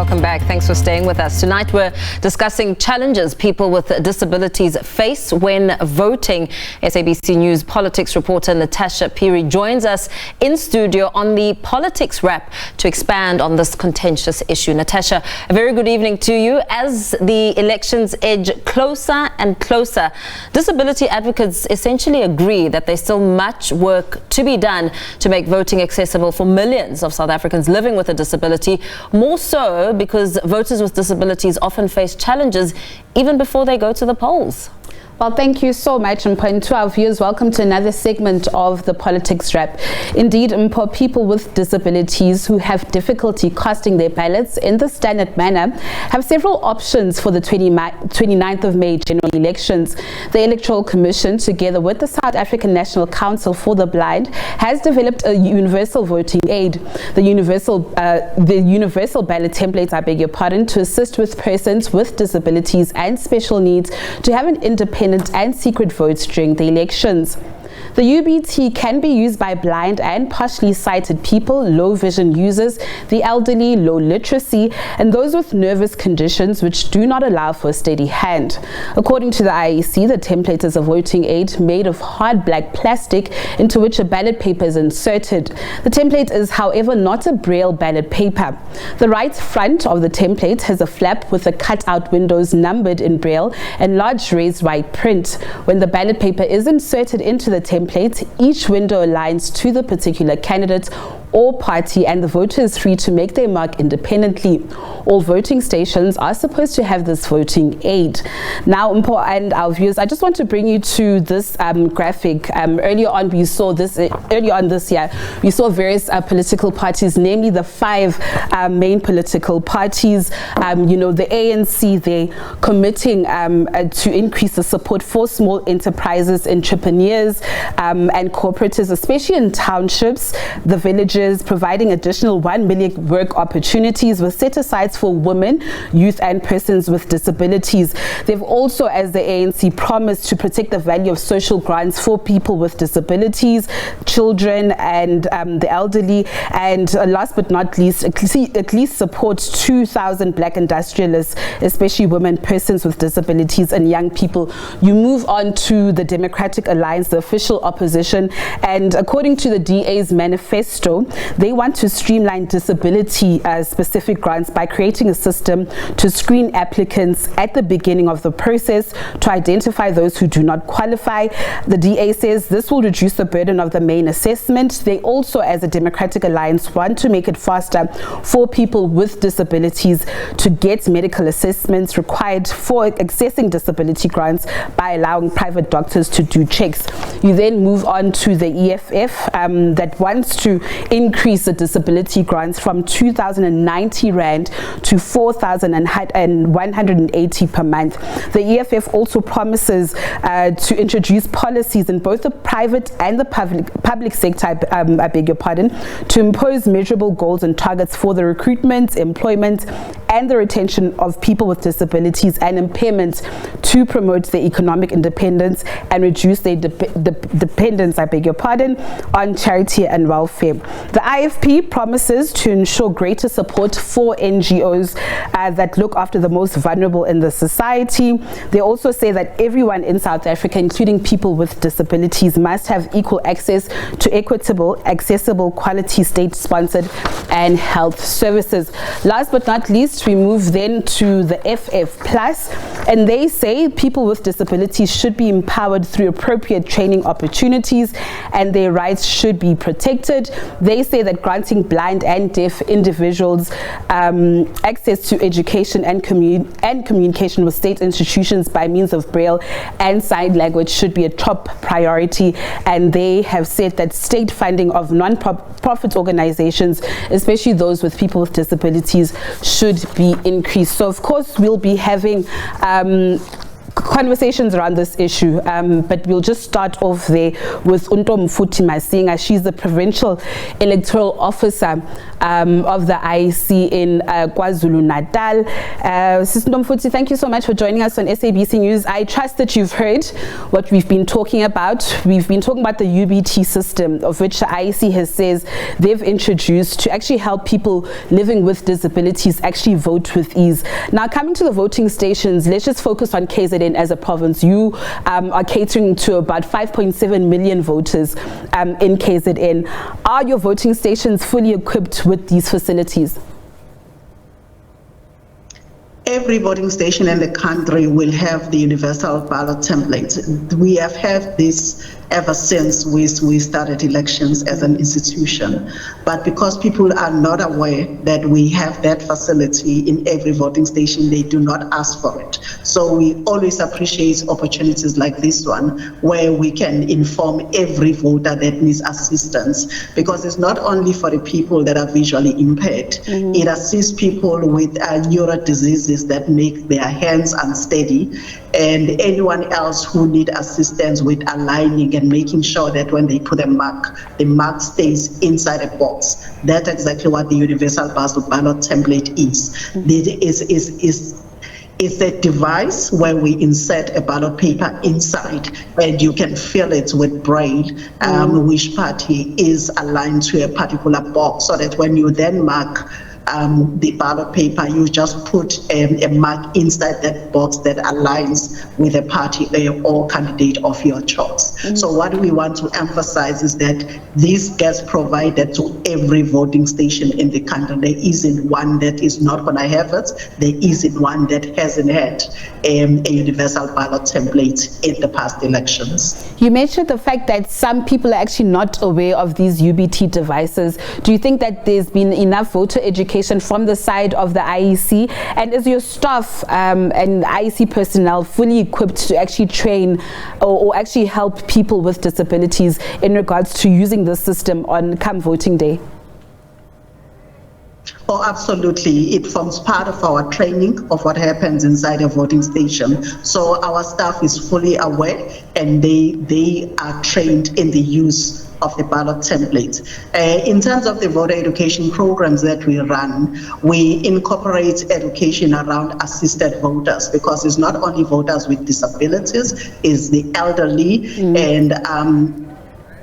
Welcome back. Thanks for staying with us. Tonight we're discussing challenges people with disabilities face when voting. SABC News politics reporter Natasha Piri joins us in studio on the politics wrap to expand on this contentious issue. Natasha, a very good evening to you. As the elections edge closer and closer, disability advocates essentially agree that there's still much work to be done to make voting accessible for millions of South Africans living with a disability, more so because voters with disabilities often face challenges even before they go to the polls. Well, thank you so much, Mpo, and to our viewers, welcome to another segment of the Politics Wrap. Indeed, Mpo, people with disabilities who have difficulty casting their ballots in the standard manner have several options for the 29th of May general elections. The Electoral Commission, together with the South African National Council for the Blind, has developed a universal voting aid, the Universal Ballot Template, I beg your pardon, to assist with persons with disabilities and special needs to have an independent and secret votes during the elections. The UBT can be used by blind and partially sighted people, low vision users, the elderly, low literacy, and those with nervous conditions which do not allow for a steady hand. According to the IEC, the template is a voting aid made of hard black plastic into which a ballot paper is inserted. The template is, however, not a braille ballot paper. The right front of the template has a flap with the cut-out windows numbered in braille and large raised white print. When the ballot paper is inserted into the template, each window aligns to the particular candidate or party, and the voter is free to make their mark independently. All voting stations are supposed to have this voting aid. Now, Mpo and our viewers, I just want to bring you to this graphic. Earlier on this year, we saw various political parties, namely the five main political parties. The ANC, they're committing to increase the support for small enterprises, entrepreneurs, and corporates, especially in townships, the villages, providing additional 1 million work opportunities with set asides for women, youth, and persons with disabilities. They've also, as the ANC, promised to protect the value of social grants for people with disabilities, children, and the elderly. And last but not least, at least support 2,000 black industrialists, especially women, persons with disabilities, and young people. You move on to the Democratic Alliance, the official opposition, and according to the DA's manifesto, they want to streamline disability specific grants by creating a system to screen applicants at the beginning of the process to identify those who do not qualify. The DA says this will reduce the burden of the main assessment. They also, as a Democratic Alliance, want to make it faster for people with disabilities to get medical assessments required for accessing disability grants by allowing private doctors to do checks. You then move on to the EFF that wants to increase the disability grants from 2,090 Rand to 4,180 per month. The EFF also promises to introduce policies in both the private and the public sector, I beg your pardon, to impose measurable goals and targets for the recruitment, employment, and the retention of people with disabilities and impairments to promote their economic independence and reduce their dependence, I beg your pardon, on charity and welfare. The IFP promises to ensure greater support for NGOs that look after the most vulnerable in the society. They also say that everyone in South Africa, including people with disabilities, must have equal access to equitable, accessible, quality, state-sponsored and health services. Last but not least, we move then to the FF Plus, and they say people with disabilities should be empowered through appropriate training opportunities and their rights should be protected. They say that granting blind and deaf individuals access to education and communication with state institutions by means of braille and sign language should be a top priority, and they have said that state funding of non-profit organizations, especially those with people with disabilities, should be increased. So of course we'll be having conversations around this issue, but we'll just start off there with Untom Futi Masinga. She's the Provincial Electoral Officer of the IEC in KwaZulu-Natal. Sister Untom Futi, thank you so much for joining us on SABC News. I trust that you've heard what we've been talking about. We've been talking about the UBT system, of which the IEC has says they've introduced to actually help people living with disabilities actually vote with ease. Now, coming to the voting stations, let's just focus on KZN as a province. You are catering to about 5.7 million voters in KZN. Are your voting stations fully equipped with these facilities? Every voting station in the country will have the Universal Ballot Template. We have had this ever since we started elections as an institution. But because people are not aware that we have that facility in every voting station, they do not ask for it. So we always appreciate opportunities like this one, where we can inform every voter that needs assistance, because it's not only for the people that are visually impaired. It assists people with neuro diseases that make their hands unsteady, and anyone else who need assistance with aligning and making sure that when they put the mark stays inside a box. That's exactly what the Universal Ballot Template is. It's a device where we insert a ballot paper inside, and you can fill it with braille, which party is aligned to a particular box, so that when you then mark the ballot paper, you just put a mark inside that box that aligns with a party or candidate of your choice. So what we want to emphasize is that this gets provided to every voting station in the country. There isn't one that is not going to have it. There isn't one that hasn't had a universal ballot template in the past elections. You mentioned the fact that some people are actually not aware of these UBT devices. Do you think that there's been enough voter education from the side of the IEC, and is your staff and IEC personnel fully equipped to actually train or actually help people with disabilities in regards to using the system on come voting day? Oh, absolutely. It forms part of our training of what happens inside a voting station. So our staff is fully aware, and they are trained in the use of the ballot template. In terms of the voter education programs that we run, we incorporate education around assisted voters, because it's not only voters with disabilities, it's the elderly and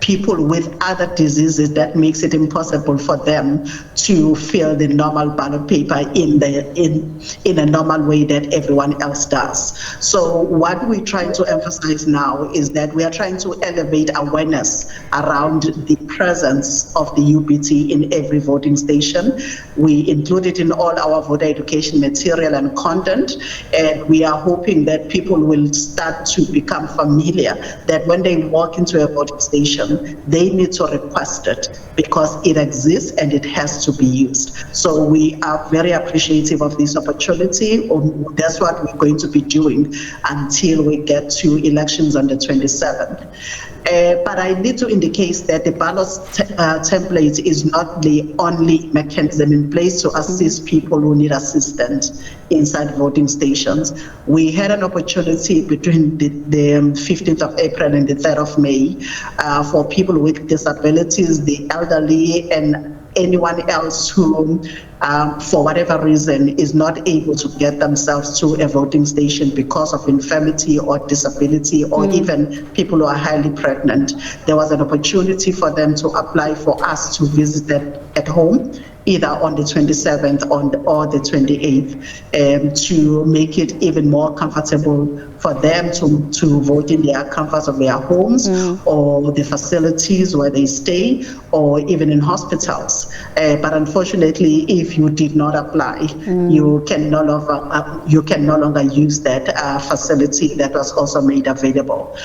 people with other diseases that makes it impossible for them to fill the normal ballot paper in a normal way that everyone else does. So what we're trying to emphasize now is that we are trying to elevate awareness around the presence of the UBT in every voting station. We include it in all our voter education material and content, and we are hoping that people will start to become familiar that when they walk into a voting station, they need to request it, because it exists and it has to be used. So we are very appreciative of this opportunity. That's what we're going to be doing until we get to elections on the 27th. But I need to indicate that the ballot template is not the only mechanism in place to assist people who need assistance inside voting stations. We had an opportunity between the 15th of April and the 3rd of May for people with disabilities, the elderly, and anyone else who, for whatever reason, is not able to get themselves to a voting station because of infirmity or disability, or even people who are highly pregnant. There was an opportunity for them to apply for us to visit them at home, either on the 27th or the 28th, to make it even more comfortable for them to vote in their comforts of their homes or the facilities where they stay, or even in hospitals. But unfortunately, if you did not apply, you can no longer use that facility that was also made available.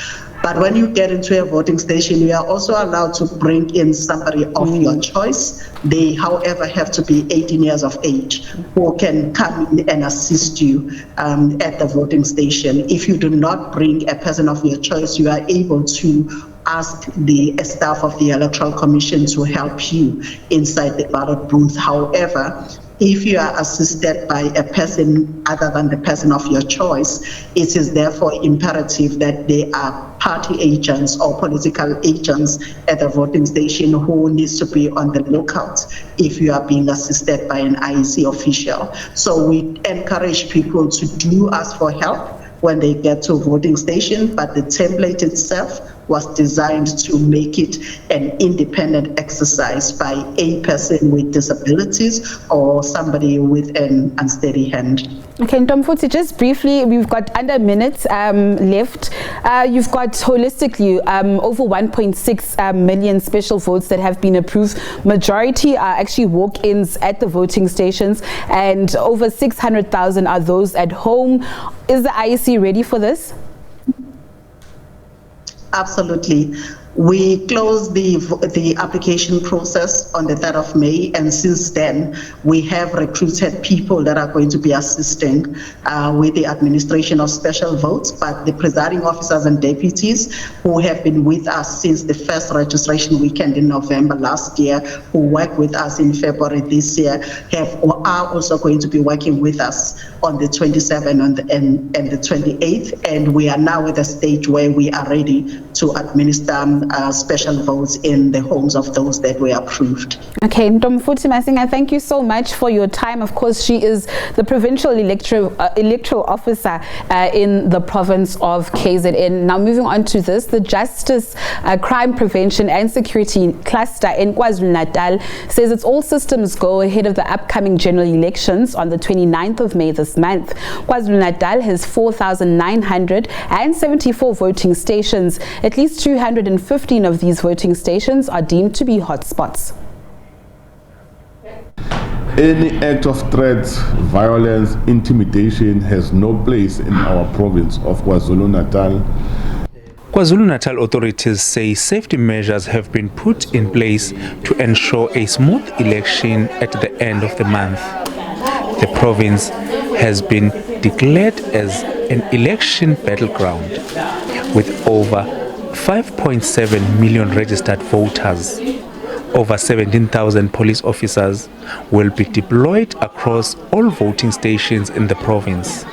But when you get into a voting station, you are also allowed to bring in somebody of your choice. They, however, have to be 18 years of age, who can come in and assist you at the voting station. If you do not bring a person of your choice, you are able to ask the staff of the Electoral Commission to help you inside the ballot booth. However, If you are assisted by a person other than the person of your choice, it is therefore imperative that they are party agents or political agents at the voting station who needs to be on the lookout if you are being assisted by an IEC official. So we encourage people to do ask for help when they get to a voting station, but the template itself was designed to make it an independent exercise by a person with disabilities or somebody with an unsteady hand. Okay, Ntomfuthi, just briefly, we've got under minutes left. You've got holistically over 1.6 million special votes that have been approved. Majority are actually walk-ins at the voting stations, and over 600,000 are those at home. Is the IEC ready for this? Absolutely. We closed the application process on the 3rd of May, and since then we have recruited people that are going to be assisting with the administration of special votes. But the presiding officers and deputies who have been with us since the first registration weekend in November last year, who worked with us in February this year, are also going to be working with us on the 27th and the 28th. And we are now at a stage where we are ready to administer special votes in the homes of those that were approved. Okay, Ntomfuthi Masinga, thank you so much for your time. Of course, she is the provincial electoral officer in the province of KZN. Now, moving on to this, the Justice, Crime Prevention and Security Cluster in KwaZulu-Natal says it's all systems go ahead of the upcoming general elections on the 29th of May this month. KwaZulu-Natal has 4,974 voting stations. At least 215 of these voting stations are deemed to be hotspots. Any act of threat, violence, intimidation has no place in our province of KwaZulu-Natal. KwaZulu-Natal authorities say safety measures have been put in place to ensure a smooth election at the end of the month. The province has been declared as an election battleground with over 5.7 million registered voters. Over 17,000 police officers will be deployed across all voting stations in the province,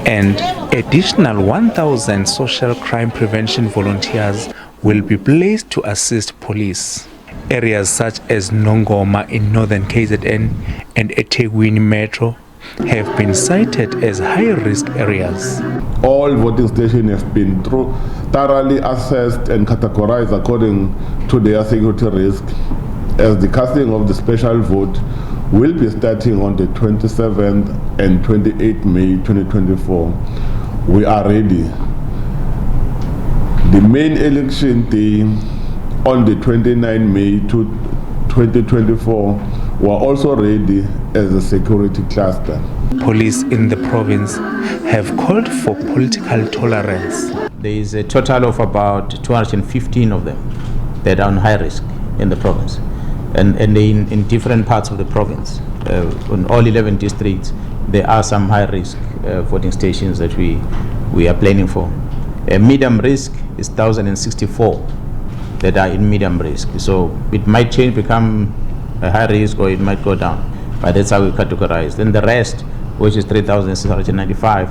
and additional 1,000 social crime prevention volunteers will be placed to assist police. Areas such as Nongoma in northern KZN and eThekwini Metro have been cited as high-risk areas. All voting stations have been thoroughly assessed and categorized according to their security risk, as the casting of the special vote will be starting on the 27th and 28th May 2024. We are ready. The main election day on the 29th May 2024 were also ready as a security cluster. Police in the province have called for political tolerance. There is a total of about 215 of them that are on high risk in the province, and in different parts of the province. In all 11 districts, there are some high risk voting stations that we are planning for. A medium risk is 1,064 that are in medium risk. So it might change, become a high risk, or it might go down. But that's how we categorize. Then the rest, which is 3,695,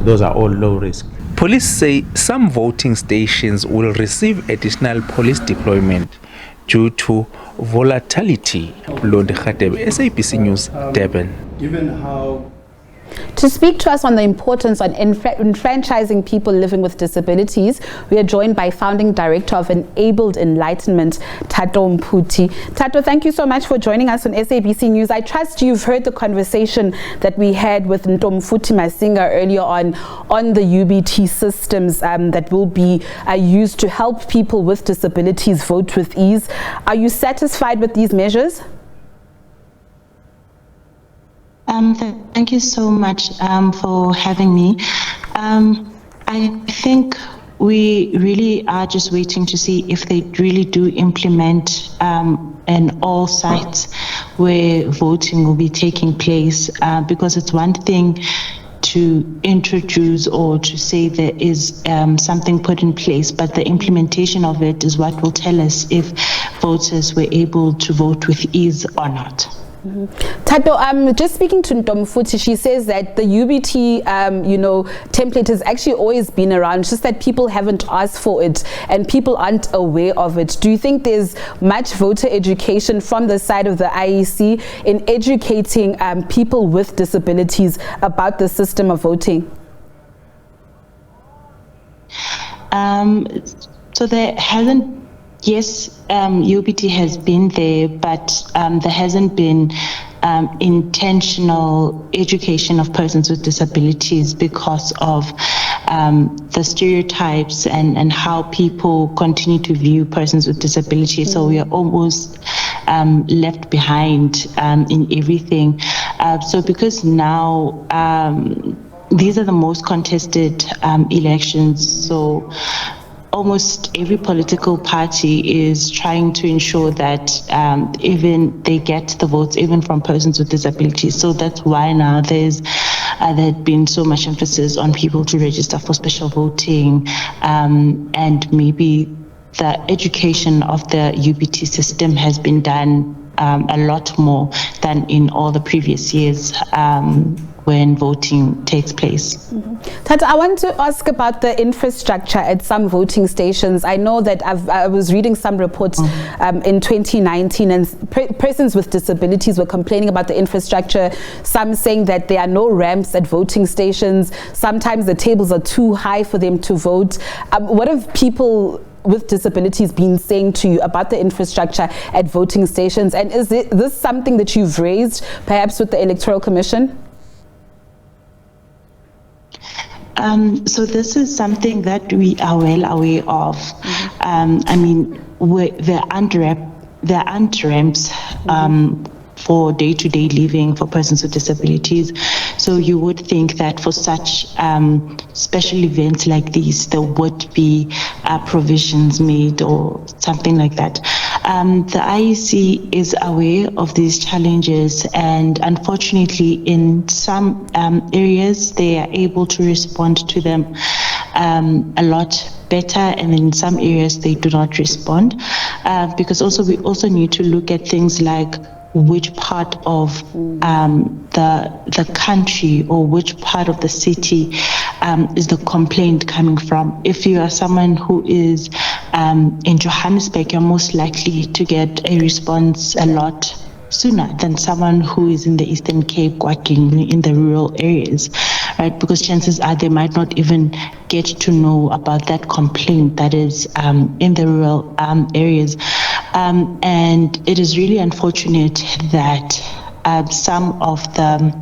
those are all low risk. Police say some voting stations will receive additional police deployment due to volatility. Londi Khatebe, SABC News, Durban. Given how To speak to us on the importance of enfranchising people living with disabilities, we are joined by founding director of Enabled Enlightenment, Thato Mputi. Thato, thank you so much for joining us on SABC News. I trust you've heard the conversation that we had with Ntomfuthi Masinga earlier on the UBT systems that will be used to help people with disabilities vote with ease. Are you satisfied with these measures? Thank you so much for having me. I think we really are just waiting to see if they really do implement in all sites where voting will be taking place, because it's one thing to introduce or to say there is something put in place, but the implementation of it is what will tell us if voters were able to vote with ease or not. Tato, just speaking to Ntomfuthi, she says that the UBT, template has actually always been around, just that people haven't asked for it and people aren't aware of it. Do you think there's much voter education from the side of the IEC in educating people with disabilities about the system of voting? So there hasn't. Yes, UBT has been there, but there hasn't been intentional education of persons with disabilities because of the stereotypes and how people continue to view persons with disabilities. So we are almost left behind in everything. So because now these are the most contested elections, so almost every political party is trying to ensure that even they get the votes even from persons with disabilities. So that's why now there had been so much emphasis on people to register for special voting, and maybe the education of the UBT system has been done a lot more than in all the previous years when voting takes place. Tata, I want to ask about the infrastructure at some voting stations. I know that I was reading some reports in 2019, and persons with disabilities were complaining about the infrastructure, some saying that there are no ramps at voting stations. Sometimes the tables are too high for them to vote. What have people with disabilities been saying to you about the infrastructure at voting stations? And is this something that you've raised perhaps with the Electoral Commission? So this is something that we are well aware of. I mean, there aren't ramps for day-to-day living for persons with disabilities. So you would think that for such special events like these, there would be provisions made or something like that. The IEC is aware of these challenges, and unfortunately in some areas they are able to respond to them a lot better, and in some areas they do not respond, because also we also need to look at things like which part of the country or which part of the city is the complaint coming from. If you are someone who is in Johannesburg, you're most likely to get a response a lot sooner than someone who is in the Eastern Cape, Kwatling, in the rural areas, right? Because chances are they might not even get to know about that complaint that is in the rural areas. And it is really unfortunate that some of the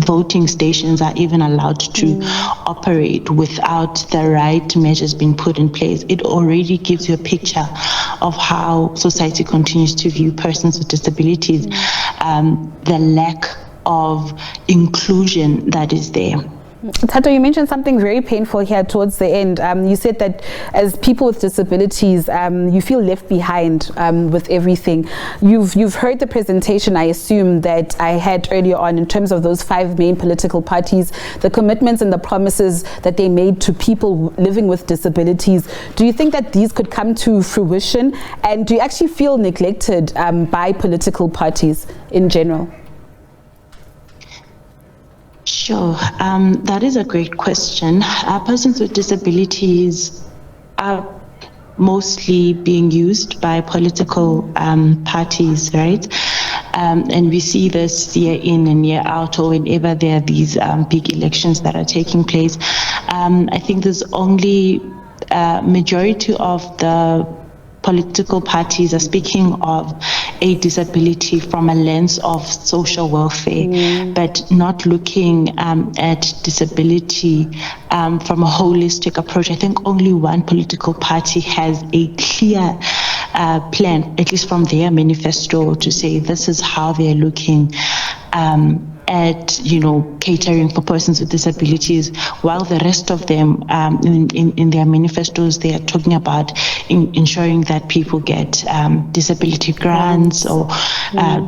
voting stations are even allowed to operate without the right measures being put in place. It already gives you a picture of how society continues to view persons with disabilities, the lack of inclusion that is there. Tato, you mentioned something very painful here towards the end. You said that as people with disabilities, you feel left behind with everything. You've heard the presentation, I assume, that I had earlier on in terms of those 5 main political parties, the commitments and the promises that they made to people living with disabilities. Do you think that these could come to fruition? And do you actually feel neglected by political parties in general? Sure, that is a great question. Persons with disabilities are mostly being used by political parties, right? And we see this year in and year out, or whenever there are these big elections that are taking place. I think there's only majority of the political parties are speaking of a disability from a lens of social welfare, but not looking at disability from a holistic approach. I think only one political party has a clear plan, at least from their manifesto, to say this is how they're looking at, catering for persons with disabilities, while the rest of them in their manifestos, they are talking about ensuring that people get disability grants or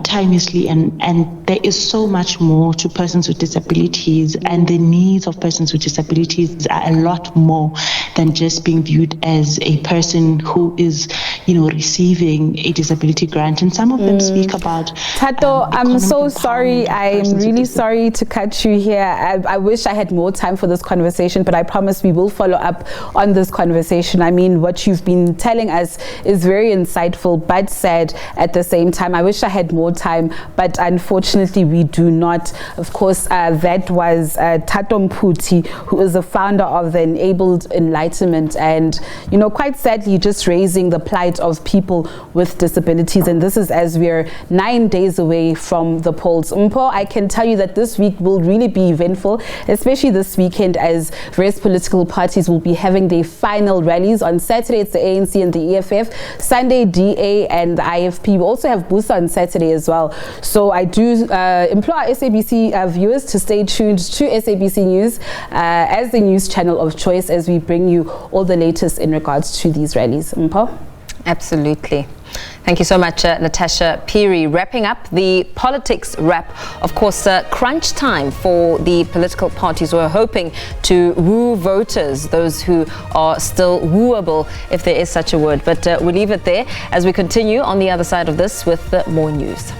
timelessly, and there is so much more to persons with disabilities, and the needs of persons with disabilities are a lot more than just being viewed as a person who is, receiving a disability grant, and some of them speak about. Tato, I'm so sorry. I'm really sorry to cut you here. I wish I had more time for this conversation, but I promise we will follow up on this conversation. I mean, what you've been telling us is very insightful, but sad at the same time. I wish I had more time, but unfortunately we do not. Of course, that was Tato Mputi, who is the founder of the Enabled Enlightenment, and quite sadly just raising the plight of people with disabilities. And this is as we're 9 days away from the polls. Mpo, I can tell you that this week will really be eventful, especially this weekend, as various political parties will be having their final rallies. On Saturday it's the ANC and the EFF, Sunday DA and the IFP. We also have Busa on Saturday as well. So I do implore SABC viewers to stay tuned to SABC News as the news channel of choice, as we bring you all the latest in regards to these rallies. Mpo? Absolutely. Thank you so much, Natasha Piri. Wrapping up the politics wrap, of course, crunch time for the political parties who are hoping to woo voters, those who are still wooable, if there is such a word. But we'll leave it there as we continue on the other side of this with more news.